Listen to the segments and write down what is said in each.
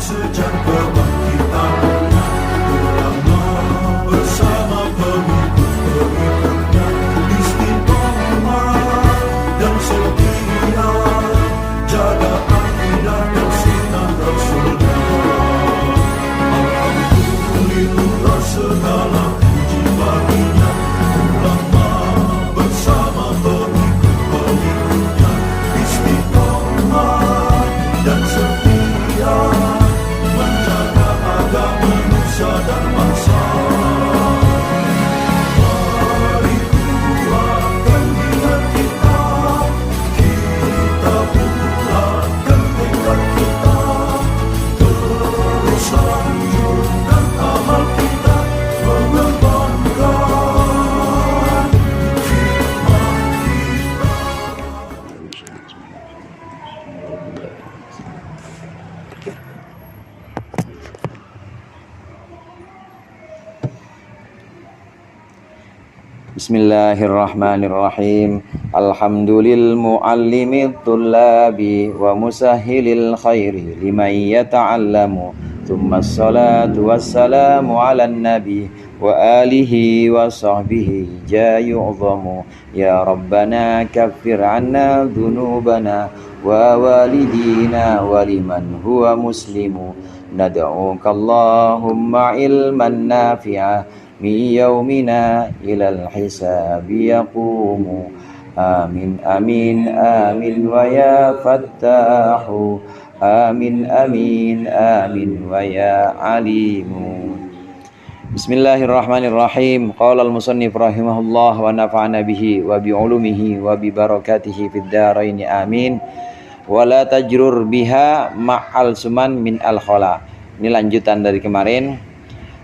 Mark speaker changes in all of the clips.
Speaker 1: sejak kebangkitan ulama bersama pengikut-pengikutnya istiqomah dan setia jaga akidah dan sunnah Rasulullah. Alhamdulillah segala puji baginya ulama bersama pengikut-pengikutnya istiqomah dan setia menjaga agama nusa dan bangsa. Mari kuatkan niat kita, kita bulatkan tekad kita, terus lanjutkan amal kita, mengembangkan hikmah kita.
Speaker 2: Bismillahirrahmanirrahim. Alhamdulil muallimit tullabi wa musahhilil khairi liman yata'allamu. Thumma assalatu wassalamu ala nabi wa alihi wa sahbihi jayu'zamu. Ya Rabbana kaffir anna dhunubana wa walidina wa liman huwa muslimu. Nad'uka Allahumma ilman nafi'a min yaumina ilal hisabi yaqumu. Amin amin amin wa ya fattahu. Amin amin amin wa ya alimu. Bismillahirrahmanirrahim. Qala al-musannif rahimahullah wa nafa'ana bihi wa bi ulumihi wa bi barakatihi fid dharain amin. Wa la tajrur biha ma'al suman min al-khala. Ini lanjutan dari kemarin.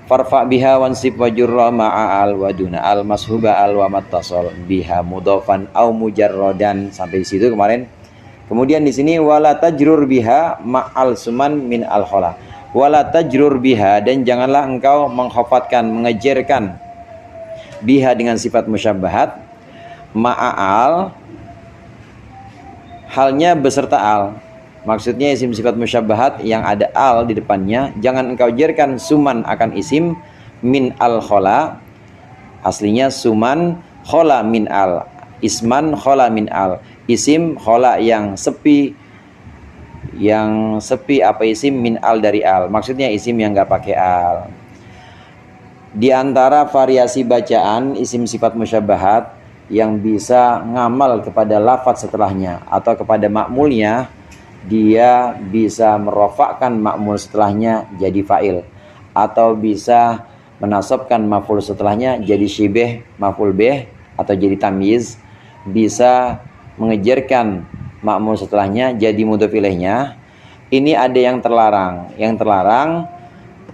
Speaker 2: Farfa biha wansib wajurra ma'al waduna al mashuba al wa mattasal biha mudhafan au mujarradan sampai di situ kemarin. Kemudian di sini wala tajrur biha ma'al suman min al khala. Wala tajrur biha, dan janganlah engkau mengkhafatkan, mengejarkan biha dengan sifat musyabbahat ma'al halnya beserta al. Maksudnya isim sifat musyabbahat yang ada al di depannya, jangan engkau jerkan suman akan isim min al khola. Aslinya suman khola min al, isman khola min al, isim khola yang sepi apa isim min al dari al. Maksudnya isim yang enggak pakai al. Di antara variasi bacaan isim sifat musyabbahat yang bisa ngamal kepada lafaz setelahnya atau kepada makmulnya, dia bisa merofakkan makmul setelahnya jadi fa'il, atau bisa menasabkan maf'ul setelahnya jadi syibih maf'ul bih atau jadi tamyiz, bisa mengejarkan makmul setelahnya jadi mudhof ilaihnya. Ini ada yang terlarang. Yang terlarang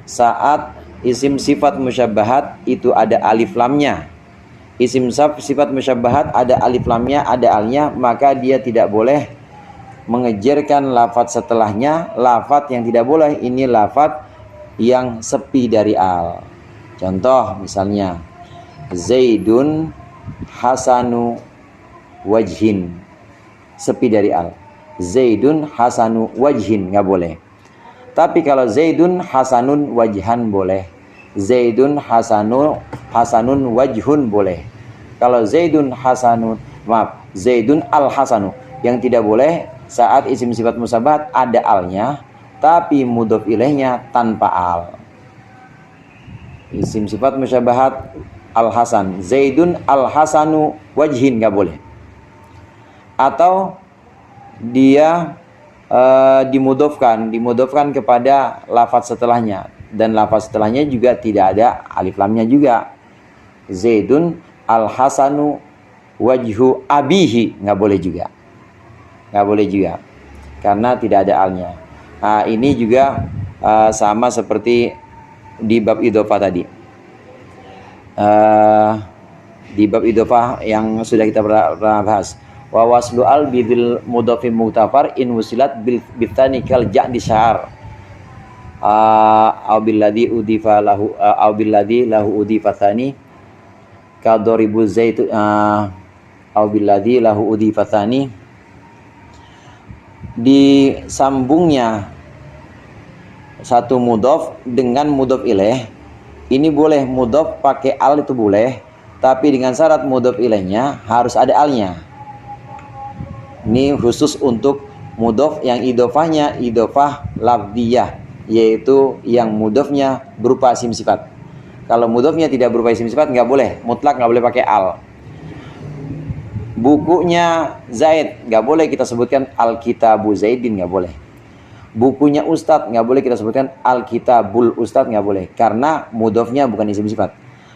Speaker 2: saat isim sifat musyabbahat itu ada alif lamnya. Isim sifat musyabbahat ada alif lamnya, ada alnya, maka dia tidak boleh mengejarkan lafaz setelahnya. Lafaz yang tidak boleh ini lafaz yang sepi dari al. Contoh misalnya Zaidun hasanu wajhin, sepi dari al. Zaidun hasanu wajhin nggak boleh. Tapi kalau Zaidun hasanun wajhan boleh. Zaidun hasanun wajhun boleh. Kalau Zaidun Zaidun al hasanu, yang tidak boleh saat isim sifat musyabbahat ada alnya tapi mudhof ilaihnya tanpa al. Isim sifat musyabbahat al hasan, Zaidun al hasanu wajhin nggak boleh. Atau dia dimudhofkan kepada lafaz setelahnya, dan lafaz setelahnya juga tidak ada alif lamnya juga. Zaidun al hasanu wajhu abihi nggak boleh juga. Nggak boleh juga karena tidak ada alnya. Nah, ini juga sama seperti di bab idhofah tadi. Di bab idhofah yang sudah kita pernah bahas, wa waslu al bil mudhafin mu'tafar in wusilat bil bitsani kal ja'di syar au billadhi udifa lahu au billadhi lahu udifa tsani ka daribu zaid au billadhi lahu udifa tsani. Disambungnya satu mudhof dengan mudhof ilaih. Ini boleh mudhof pakai al, itu boleh, tapi dengan syarat mudhof ilaihnya harus ada alnya. Ini khusus untuk mudhof yang idhofahnya idhofah lafdiyah, yaitu yang mudhofnya berupa isim sifat. Kalau mudhofnya tidak berupa isim sifat nggak boleh, mutlak nggak boleh pakai al. Bukunya Zaid nggak boleh kita sebutkan Al-Kitabu Zaidin, nggak boleh. Bukunya Ustadz nggak boleh kita sebutkan Al-Kitabul Ustadz, nggak boleh, karena mudhofnya bukan isim sifat.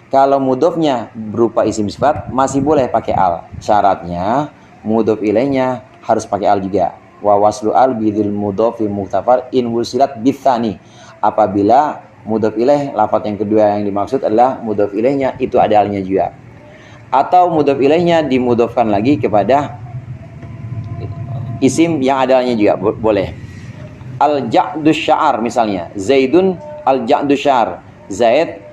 Speaker 2: Kalau mudhofnya berupa isim sifat masih boleh pakai al. Syaratnya mudhof ilaihnya harus pakai al juga. Wa waslu al bidil mudhofi muktafar in wusilat bitsani. Apabila mudhof ilaih lafaz yang kedua yang dimaksud adalah mudhof ilaihnya itu ada alnya juga. Atau mudhof ilaihnya dimudhofkan lagi kepada isim yang ada alnya juga boleh. Al-ja'dus sya'ar misalnya, Zaidun al-ja'dus sya'ar. Zaid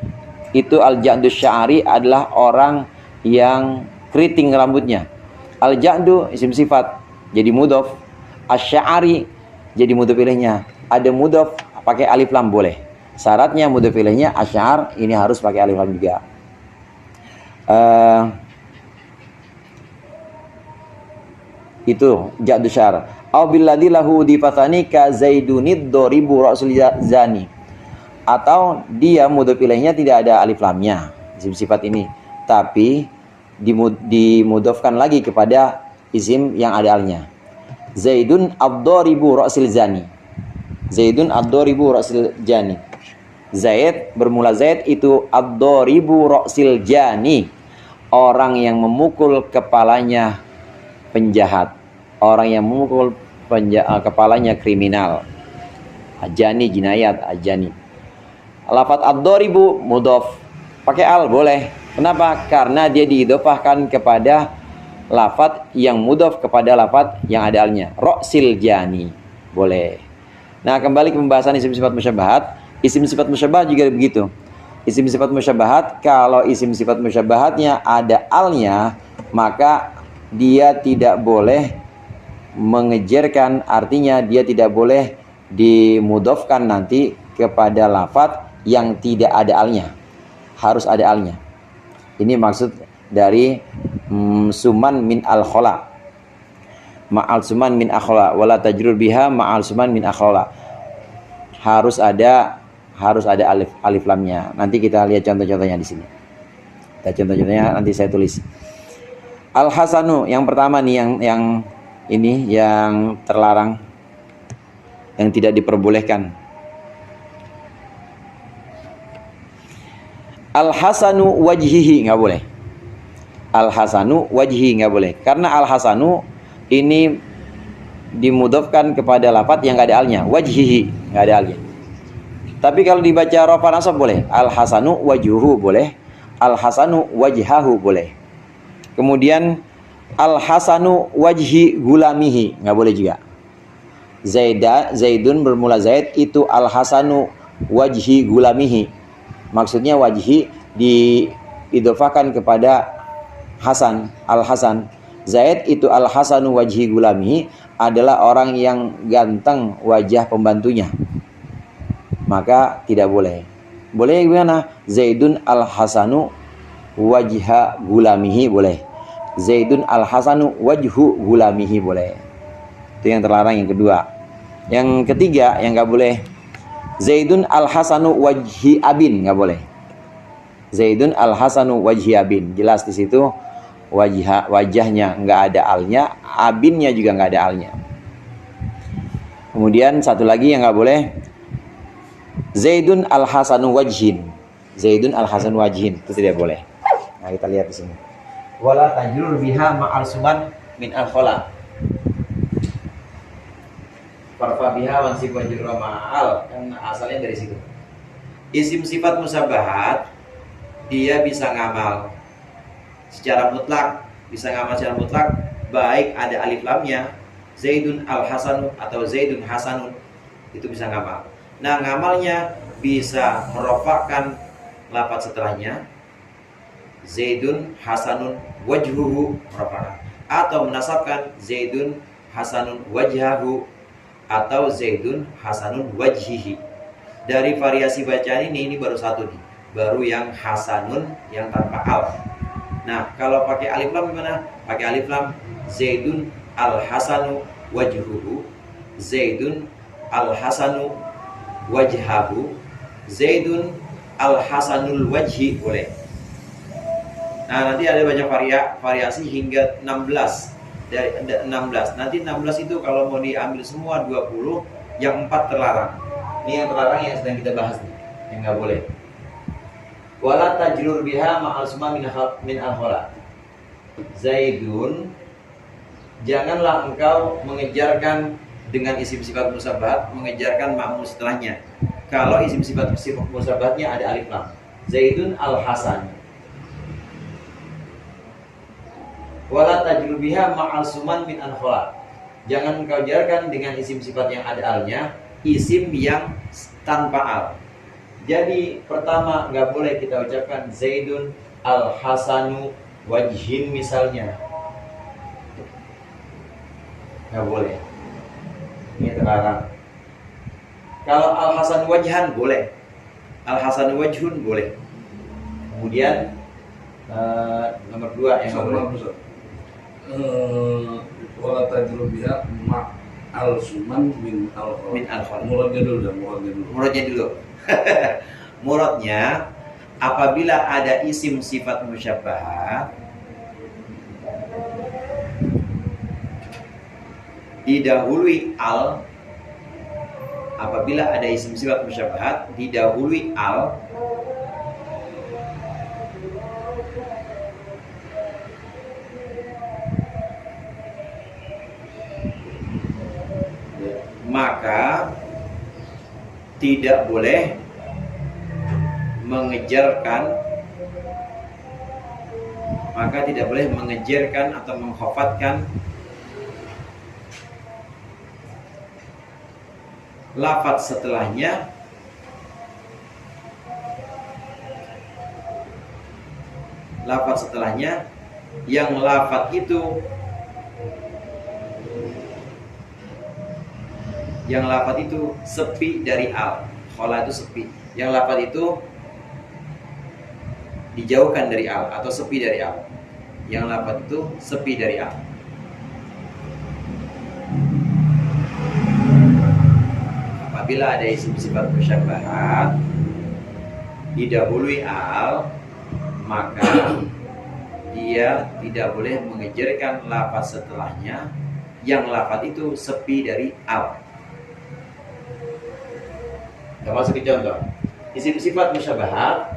Speaker 2: itu al-ja'dus sya'ari adalah orang yang keriting rambutnya. Al-ja'du isim sifat jadi mudhof, asy-sya'ari jadi mudhof ilaihnya. Ada mudhof pakai alif lam boleh. Syaratnya mudhof ilaihnya asy-sya'ar ini harus pakai alif lam juga. Itu ja'du sya'ar. Au billadzi lahu difatani ka zaidunid doribu ra'sul zani. Atau dia mudhof ilaihnya tidak ada alif lamnya isim sifat ini, tapi dimudhofkan lagi kepada isim yang ada alnya. Zaidun ad-doribu ra'sil zani. Zaidun ad-doribu ra'sil jani. Zaid bermula Zaid itu ad-doribu ra'sil jani, orang yang memukul kepalanya penjahat, orang yang memukul kepalanya kriminal. Ajani jinayat, ajani. Lafaz ad-doribu mudhof pakai al boleh. Kenapa? Karena dia diidhofahkan kepada lafaz yang mudhof kepada lafaz yang ada alnya. Ra'sil jani boleh. Nah, kembali ke pembahasan isim sifat musyabahat. Isim sifat musyabahat juga begitu. Isim sifat musyabahat, kalau isim sifat musyabahatnya ada alnya, maka dia tidak boleh mengejarkan, artinya dia tidak boleh dimudhofkan nanti kepada lafaz yang tidak ada alnya, harus ada alnya. Ini maksud dari suman min al-khola, ma'al suman min akhola, wala tajrur biha ma'al suman min akhola. Harus ada alif lamnya. Nanti kita lihat contoh-contohnya di sini. Contoh-contohnya nanti saya tulis. Al-hasanu yang pertama nih, yang ini yang terlarang, yang tidak diperbolehkan. Al-hasanu wajhihi nggak boleh. Al-hasanu wajhihi nggak boleh, karena al-hasanu ini dimudhofkan kepada lafaz yang nggak ada alnya. Wajhihi nggak ada alnya. Tapi kalau dibaca rafa nasab boleh. Al-hasanu wajhuhu boleh. Al-hasanu wajhahu boleh. Kemudian al-hasanu wajhi gulamihi nggak boleh juga. Zaidun bermula Zaid itu al-hasanu wajhi gulamihi. Maksudnya wajhi diidhofahkan kepada Hasan, al-Hasan. Zaid itu al-hasanu wajhi gulamihi adalah orang yang ganteng wajah pembantunya. Maka tidak boleh. Boleh gimana? Zaidun al-hasanu wajha gulamihi boleh. Zaidun al-hasanu wajhu gulamihi boleh. Itu yang terlarang yang kedua. Yang ketiga yang nggak boleh, Zaidun al-hasanu wajhi abin, nggak boleh. Zaidun al-hasanu wajhi abin, jelas di situ wajahnya nggak ada alnya, abinnya juga nggak ada alnya. Kemudian satu lagi yang nggak boleh, Zaidun al-hasanu wajhin. Zaidun al-hasanu wajhin, itu tidak boleh. Nah, kita lihat di sini. Wala tajrur biha ma'al suman min al-khola. Farfa biha wansib wajrur ma'al, kan asalnya dari situ. Isim sifat musabahat dia bisa ngamal secara mutlak, bisa ngamal secara mutlak baik ada alif lamnya, Zaidun al-hasanu atau Zaidun hasanun, itu bisa ngamal. Nah, ngamalnya bisa merofakkan lafaz setelahnya, Zaidun hasanun wajhuhu merofakkan, atau menasabkan Zaidun hasanun wajhahu atau Zaidun hasanun wajhihi. Dari variasi bacaan ini baru satu nih, baru yang hasanun yang tanpa al. Nah, kalau pakai alif lam gimana? Pakai alif lam, Zaidun al-hasanu wajhuhu, Zaidun al-hasanu wajhahu, Zaidun al-hasanul wajhi, boleh. Nah, nanti ada banyak variasi hingga 16. Dari 16. Nanti 16 itu kalau mau diambil semua 20, yang 4 terlarang. Ini yang terlarang yang sedang kita bahas nih, yang nggak boleh. Wala tajrur biha ma'al suma min al-khala. Zaidun, janganlah engkau mengejarkan dengan isim sifat musabbahat, mengejarkan ma'mul setelahnya. Kalau isim sifat musabbahatnya ada alif lam. Zaidun al-hasan. Wala tajrur biha ma'al suman min al-khala. Jangan engkau jarkan dengan isim sifat yang ada alnya, isim yang tanpa al. Jadi pertama nggak boleh kita ucapkan Zaidun al-hasanu wajhin misalnya, nggak boleh, ini terlarang. Kalau al-hasan wajhan boleh, al-hasan wajhun boleh. Kemudian nomor 2 yang nggak boleh.
Speaker 3: Wala tajrur biha ma'al suman min al-khala. Muradnya dulu.
Speaker 2: Muradnya dulu. Muradnya, apabila ada isim sifat musyabbahat didahului al, apabila ada isim sifat musyabbahat didahului al, maka tidak boleh mengejarkan, atau mengkhafatkan lafaz setelahnya yang lafaz itu sepi dari al. Khala itu sepi. Yang lafaz itu dijauhkan dari al atau sepi dari al. Yang lafaz itu sepi dari al. Apabila ada isim sifat musyabbahat didahului al, maka dia tidak boleh mengejarkan lafaz setelahnya yang lafaz itu sepi dari al. Kita masuk ke contoh. Isim sifat musyabahat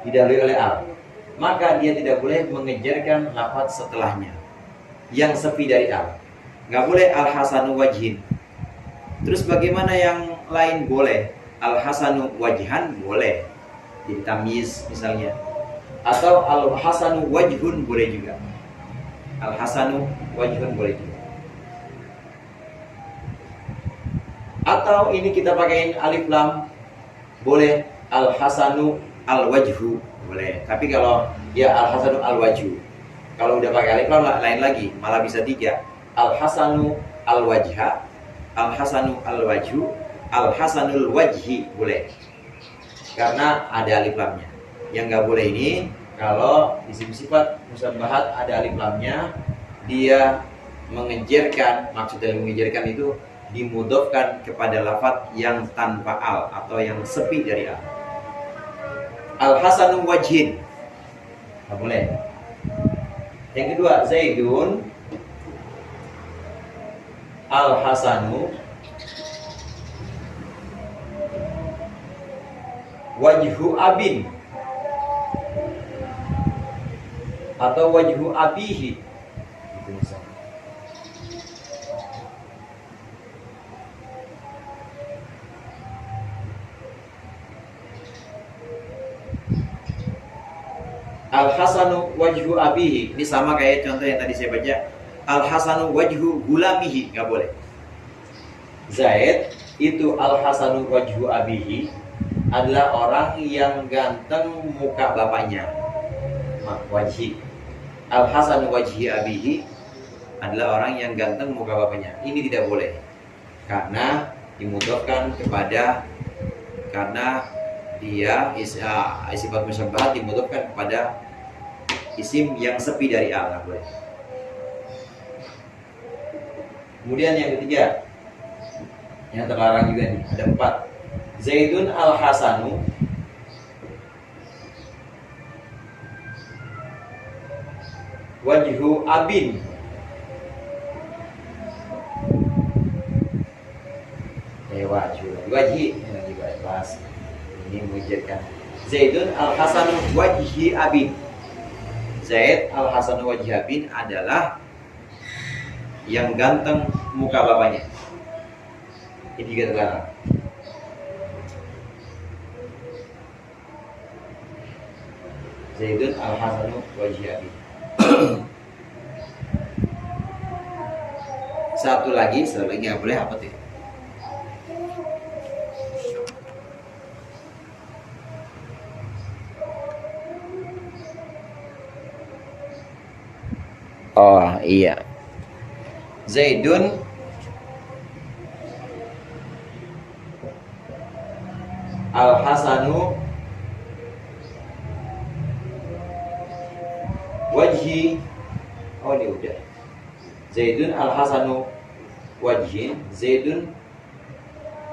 Speaker 2: didahului oleh al, maka dia tidak boleh mengejarkan lafaz setelahnya yang sepi dari al. Nggak boleh al-hasanu wajhin. Terus bagaimana yang lain boleh? Al-hasanu wajhan boleh, jadi tamyiz misalnya. Atau al-hasanu wajhun boleh juga. Al-hasanu wajhun boleh juga. Atau ini kita pakaiin alif lam, boleh al-hasanu al-wajhu, boleh. Tapi kalau ya al-hasanu al-wajhu, kalau udah pakai alif lam lain lagi, malah bisa 3. Al-hasanu al-wajha, al-hasanu al-wajhu, al-hasanul wajhi, boleh. Karena ada alif lamnya. Yang nggak boleh ini kalau isim sifat musabbahat ada alif lamnya, dia mengejarkan, maksud dari mengejarkan itu dimudofkan kepada lafaz yang tanpa al atau yang sepi dari al. Al-hasanu wajhin, nggak boleh. Yang kedua, Zaidun al-hasanu wajhu abin atau wajhu abihi, itu misalnya. Al-hasanu wajhu abihi, ini sama kayak contoh yang tadi saya baca. Al-hasanu wajhu gulamihi, nggak boleh. Zaid itu al-hasanu wajhu abihi adalah orang yang ganteng muka bapaknya. Wajhi. Al-hasanu wajhi abihi adalah orang yang ganteng muka bapaknya. Ini tidak boleh karena dimudofkan kepada karena dia sifat musyabbahat dimudofkan kepada isim yang sepi dari al, nggak boleh. Kemudian yang ketiga, yang terlarang juga nih, ada 4. Zaidun al-Hasanu wajhu abin. Wajhi ini lagi bahas. Ini mengujarkan Zaidun al-Hasanu wajhi abin. Zaid al-Hasanu wajhi abin adalah yang ganteng muka bapaknya. Ini juga terlarang. Zaidun al-Hasanu wajhi abin. Satu lagi nggak boleh apa tuh? Oh iya, Zaidun al-Hasanu wajhi. Oh ini udah. Zaidun al-Hasanu wajhi. Zaidun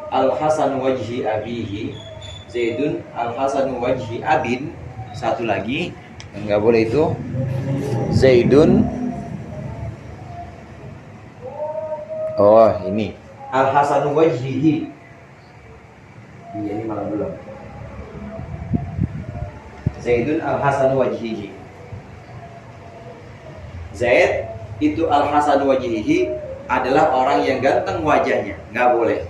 Speaker 2: al-Hasanu wajhi abihi. Zaidun al-Hasanu wajhi abin. Satu lagi yang nggak boleh itu Zaidun. Oh ini al-Hasanu wajhihi. Iya ini malah belum. Zaidun al-Hasanu wajhihi. Zaid itu al-Hasanu wajhihi adalah orang yang ganteng wajahnya, nggak boleh.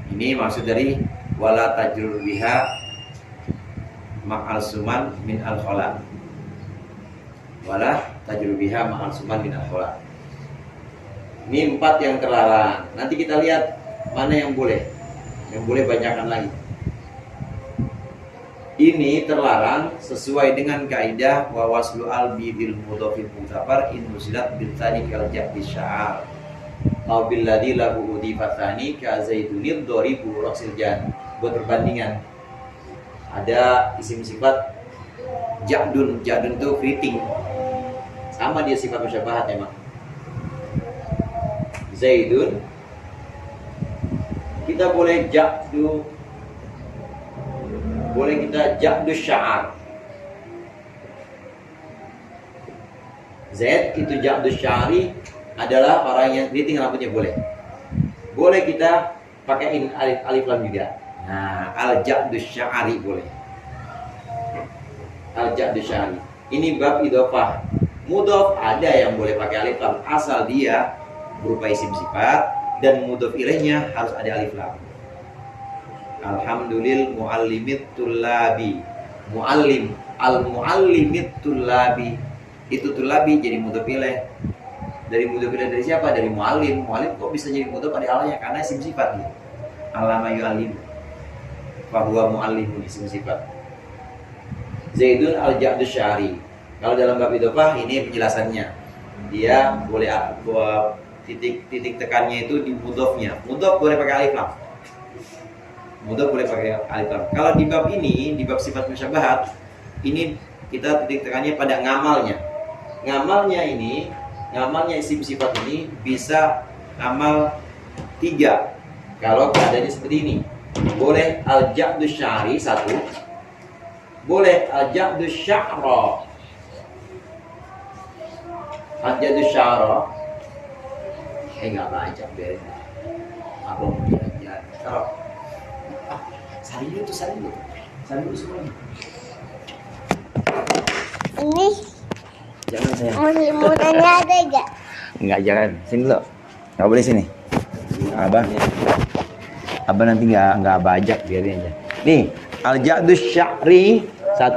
Speaker 2: Ini maksud dari wala tajrur biha ma'al suman min al-khala. Wala tajrur biha ma'al suman min al-khala. Ini 4 yang terlarang. Nanti kita lihat mana yang boleh. Yang boleh banyakkan lagi. Ini terlarang sesuai dengan kaidah wa waslu al bidil mudhafil mu'tabar in musilat bil tani kal ja'bi sya'ar aw bil ladzi lahu udifatani ka zaidunid doribu rasil jan. Buat perbandingan, ada isim sifat ja'dun. Ja'dun itu keriting, sama dia sifat musyabbahat memang. Zaidun kita boleh ja'du, boleh kita ja'du sya'ar. Zaid itu ja'du sya'ari adalah orang yang keriting rambutnya, boleh. Boleh kita pakaiin alif lam juga. Nah, al-ja'du sya'ari boleh. Al-ja'du sya'ari. Ini bab idhofah. Mudhof ada yang boleh pakai alif lam asal dia berupa isim sifat dan mudhof ilaihnya harus ada alif lam. Alhamdulillah muallimit tullabi. Muallim, al-muallimit tullabi. Itu tullabi jadi mudhof ilaih. Dari mudhof ilaih dari siapa? Dari muallim. Muallim kok bisa jadi mudhof ada alanya? Karena isim sifat dia. Allama yu'allim. Fa huwa muallimun, isim sifat. Zaidun al-ja'du syari. Kalau dalam bab idhofah ini penjelasannya. Dia boleh titik tekannya itu di mudhofnya. Mudhof boleh pakai alif lam. Mudhof boleh pakai alif lam. Kalau di bab ini, di bab sifat musyabbahat, ini kita titik tekannya pada ngamalnya. Ngamalnya isim sifat ini bisa amal 3. Kalau keadaannya seperti ini, boleh al-ja'du syari 1, boleh al-ja'du sya'ra. Al-ja'du sya'ra nggak baca, biarin abang belajar. Taruh. Sari dulu semuanya.
Speaker 4: Ini
Speaker 2: Jangan sayang.
Speaker 4: mudah-mudahnya ada gak?
Speaker 2: Enggak, jangan. Sini dulu. Nggak boleh sini. Abah nanti nggak bajak, biarin aja. Nih, al-ja'du sya'ri 1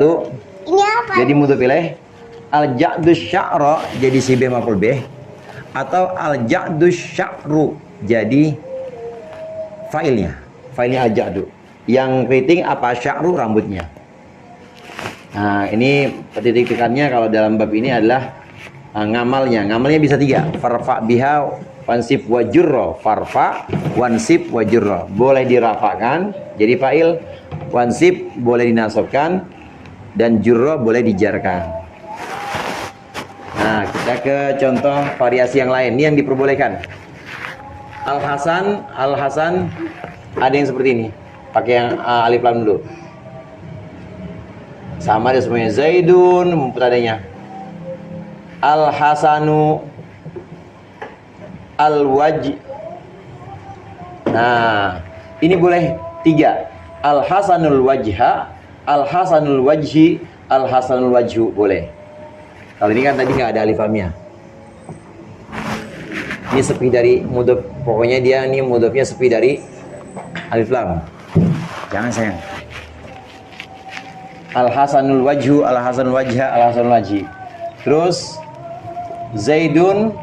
Speaker 4: Ini apa?
Speaker 2: jadi mudhof ilaih. Al-ja'du sya'ra jadi si B maf'ul bih, atau al-ja'du sya'ru jadi failnya al-ja'du. Yang keriting apa? Sya'ru, rambutnya. Nah, ini titik tekannya kalau dalam bab ini adalah ngamalnya. Ngamalnya bisa 3. Farfa biha wansib wa jurra, farfa wansib wa jurra. Boleh dirafakan jadi fa'il, wansib boleh dinasabkan, dan jurra boleh dijarkan. Nah, kita ke contoh variasi yang lain. Ini yang diperbolehkan. Al-Hasan ada yang seperti ini. Pakai yang alif lam dulu. Sama dia semuanya. Zaidun mubtadanya. Al-Hasanu, Al-Wajh. Nah, ini boleh 3. Al-Hasanul Wajha, Al-Hasanul Wajhi, Al-Hasanul Wajhu boleh. Kalau ini kan tadi nggak ada alif lamnya. Ini sepi dari mudhof. Pokoknya dia ini mudhofnya sepi dari alif lam. Jangan sayang. Al-Hasanul Wajhu, Al-Hasanul Wajha, Al-Hasanul Wajhi. Terus Zaidun,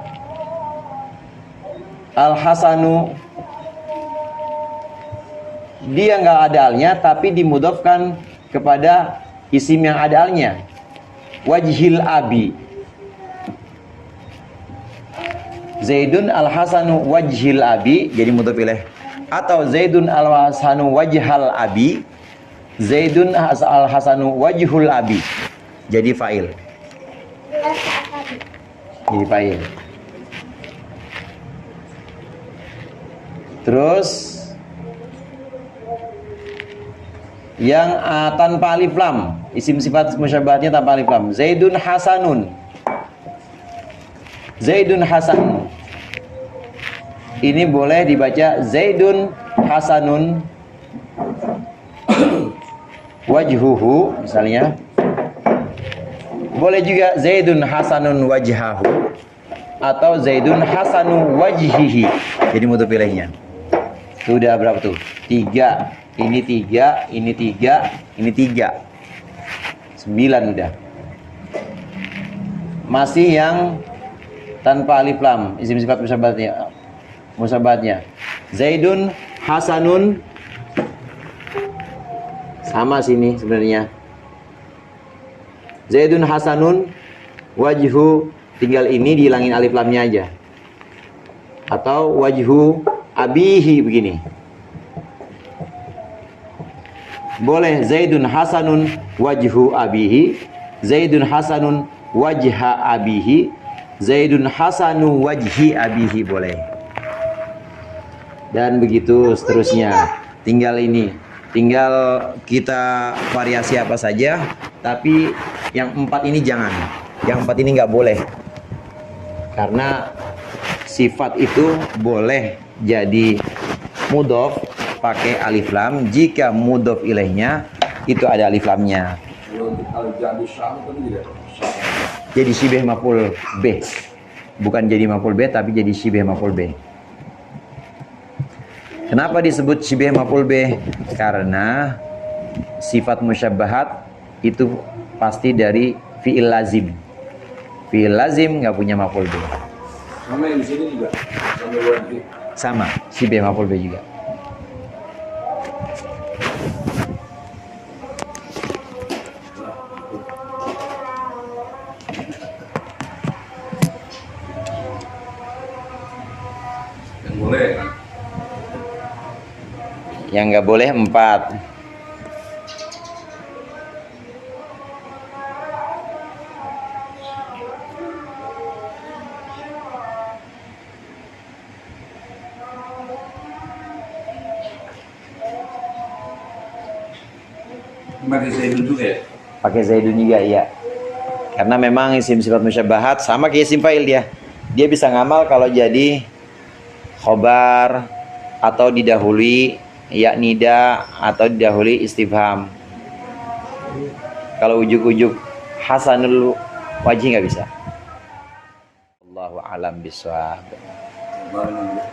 Speaker 2: Al-Hasanu, dia nggak ada alnya tapi dimudhofkan kepada isim yang ada alnya. Wajhil abi. Zaidun Al-Hasanu Wajhil abi jadi mudhof ilaih. Atau Zaidun Al-Hasanu Wajhal abi, Zaidun Al-Hasanu Wajhul abi jadi fa'il. Jadi fa'il. Terus yang tanpa alif lam, isim sifat musyabbahnya tanpa alif lam. Zaidun Hasanun, Zaidun Hasan. Ini boleh dibaca Zaidun Hasanun wajhuhu misalnya. Boleh juga Zaidun Hasanun wajhahu atau Zaidun Hasanu wajhihi. Jadi mudhof ilaihnya. Sudah berapa tuh? 3. Ini 3, ini 3, ini 3. 9 udah. Masih yang tanpa alif lam, isim sifat musabbatnya. Zaidun Hasanun, sama sini sebenarnya. Zaidun Hasanun wajhu, tinggal ini dihilangin alif lamnya aja. Atau wajhu abihi begini. Boleh Zaidun Hasanun wajhu abihi, Zaidun Hasanun wajha abihi, Zaidun Hasanu wajhi abihi boleh. Dan begitu seterusnya. Tinggal ini. Tinggal kita variasi apa saja, tapi yang 4 ini jangan. Yang 4 ini nggak boleh. Karena sifat itu boleh jadi mudhof pakai alif lam jika mudhof ilaihnya itu ada alif lamnya.
Speaker 3: Kalau jadi syam itu tidak.
Speaker 2: Jadi syibih maf'ul B. Bukan jadi maf'ul B tapi jadi syibih maf'ul B. Kenapa disebut syibih maf'ul B? Karena sifat musyabbahat itu pasti dari fi'il lazim. Fi'il lazim nggak punya maf'ul B.
Speaker 3: Sama yang di sini juga. Sama wajib.
Speaker 2: Sama, syibih maf'ul B juga.
Speaker 3: Yang boleh kan?
Speaker 2: Yang nggak boleh 4.
Speaker 3: Pakai Zaidun juga ya?
Speaker 2: Pakai Zaidun juga iya. Karena memang isim sifat musyabbahat sama kayak isim fa'il dia. Dia bisa ngamal kalau jadi khobar atau didahului ya nida atau didahului istifham. Kalau ujuk-ujuk hasanul wajhi nggak bisa. Allahu a'lam bishawab.
Speaker 3: Barang